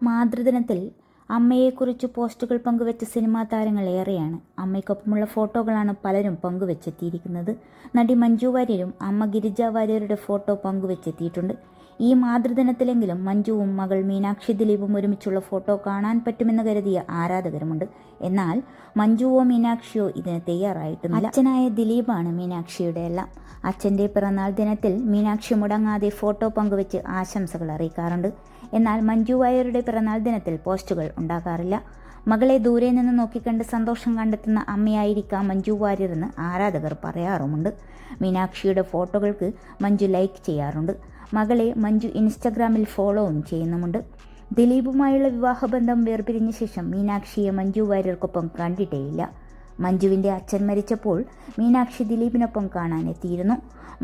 മാതൃദിനത്തിൽ അമ്മയെക്കുറിച്ച് പോസ്റ്റുകൾ പങ്കുവെച്ച സിനിമാ താരങ്ങൾ ഏറെയാണ്. അമ്മയ്ക്കൊപ്പമുള്ള ഫോട്ടോകളാണ് പലരും പങ്കുവെച്ചെത്തിയിരിക്കുന്നത്. നടി മഞ്ജു വാര്യരും അമ്മ ഗിരിജ വാര്യരുടെ ഫോട്ടോ പങ്കുവെച്ചെത്തിയിട്ടുണ്ട്. ഈ മാതൃദിനത്തിലെങ്കിലും മഞ്ജുവും മകൾ മീനാക്ഷി ദിലീപും ഒരുമിച്ചുള്ള ഫോട്ടോ കാണാൻ പറ്റുമെന്ന് കരുതിയ ആരാധകരുമുണ്ട്. എന്നാൽ മഞ്ജുവോ മീനാക്ഷിയോ ഇതിന് തയ്യാറായിട്ടില്ല. അച്ഛനായ ദിലീപാണ് മീനാക്ഷിയുടെ എല്ലാം. അച്ഛൻ്റെ പിറന്നാൾ ദിനത്തിൽ മീനാക്ഷി മുടങ്ങാതെ ഫോട്ടോ പങ്കുവെച്ച് ആശംസകൾ അറിയിക്കാറുണ്ട്. എന്നാൽ മഞ്ജു വാര്യരുടെ പിറന്നാൾ ദിനത്തിൽ പോസ്റ്റുകൾ ഉണ്ടാകാറില്ല. മകളെ ദൂരെ നിന്ന് നോക്കിക്കണ്ട് സന്തോഷം കണ്ടെത്തുന്ന അമ്മയായിരിക്കാം മഞ്ജു വാര്യരെന്ന് ആരാധകർ പറയാറുമുണ്ട്. മീനാക്ഷിയുടെ ഫോട്ടോകൾക്ക് മഞ്ജു ലൈക്ക് ചെയ്യാറുണ്ട്. മകളെ മഞ്ജു ഇൻസ്റ്റഗ്രാമിൽ ഫോളോവും ചെയ്യുന്നുമുണ്ട്. ദിലീപുമായുള്ള വിവാഹബന്ധം വേർപിരിഞ്ഞ ശേഷം മീനാക്ഷിയെ മഞ്ജു വാര്യർക്കൊപ്പം കണ്ടിട്ടേയില്ല. മഞ്ജുവിൻ്റെ അച്ഛൻ മരിച്ചപ്പോൾ മീനാക്ഷി ദിലീപിനൊപ്പം കാണാൻ എത്തിയിരുന്നു.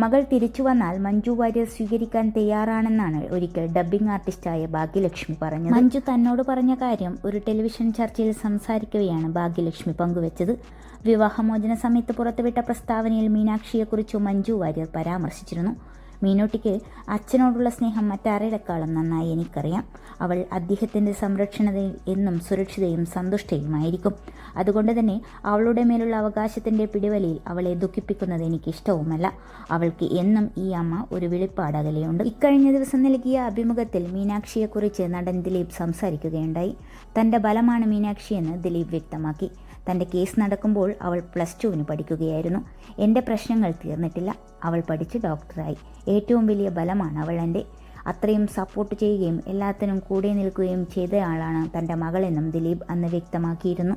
മകൾ തിരിച്ചു വന്നാൽ മഞ്ജു വാര്യർ സ്വീകരിക്കാൻ തയ്യാറാണെന്നാണ് ഒരിക്കൽ ഡബ്ബിംഗ് ആർട്ടിസ്റ്റായ ഭാഗ്യലക്ഷ്മി പറഞ്ഞത്. മഞ്ജു തന്നോട് പറഞ്ഞ കാര്യം ഒരു ടെലിവിഷൻ ചർച്ചയിൽ സംസാരിക്കവെയാണ് ഭാഗ്യലക്ഷ്മി പങ്കുവച്ചത്. വിവാഹമോചന സമയത്ത് പുറത്തുവിട്ട പ്രസ്താവനയിൽ മീനാക്ഷിയെക്കുറിച്ച് മഞ്ജു വാര്യർ പരാമർശിച്ചിരുന്നു. മീനൂട്ടിക്ക് അച്ഛനോടുള്ള സ്നേഹം മറ്റാരുടെക്കാളും നന്നായി എനിക്കറിയാം. അവൾ അദ്ദേഹത്തിൻ്റെ സംരക്ഷണതയിൽ എന്നും സുരക്ഷിതയും സന്തുഷ്ടയുമായിരിക്കും. അതുകൊണ്ട് തന്നെ അവളുടെ മേലുള്ള അവകാശത്തിൻ്റെ പിടിവലിയിൽ അവളെ ദുഃഖിപ്പിക്കുന്നത് എനിക്കിഷ്ടവുമല്ല. അവൾക്ക് എന്നും ഈ അമ്മ ഒരു വെളിപ്പാടകലെയുണ്ട്. ഇക്കഴിഞ്ഞ ദിവസം നൽകിയ അഭിമുഖത്തിൽ മീനാക്ഷിയെക്കുറിച്ച് നടൻ ദിലീപ് സംസാരിക്കുകയുണ്ടായി. തൻ്റെ ബലമാണ് മീനാക്ഷിയെന്ന് ദിലീപ് വ്യക്തമാക്കി. തൻ്റെ കേസ് നടക്കുമ്പോൾ അവൾ +2 പഠിക്കുകയായിരുന്നു. എൻ്റെ പ്രശ്നങ്ങൾ തീർന്നിട്ടില്ല. അവൾ പഠിച്ച് ഡോക്ടറായി. ഏറ്റവും വലിയ ബലമാണ് അവൾ എൻ്റെ. അത്രയും സപ്പോർട്ട് ചെയ്യുകയും എല്ലാത്തിനും കൂടെ നിൽക്കുകയും ചെയ്തയാളാണ് തൻ്റെ മകളെന്നും ദിലീപ് അന്ന് വ്യക്തമാക്കിയിരുന്നു.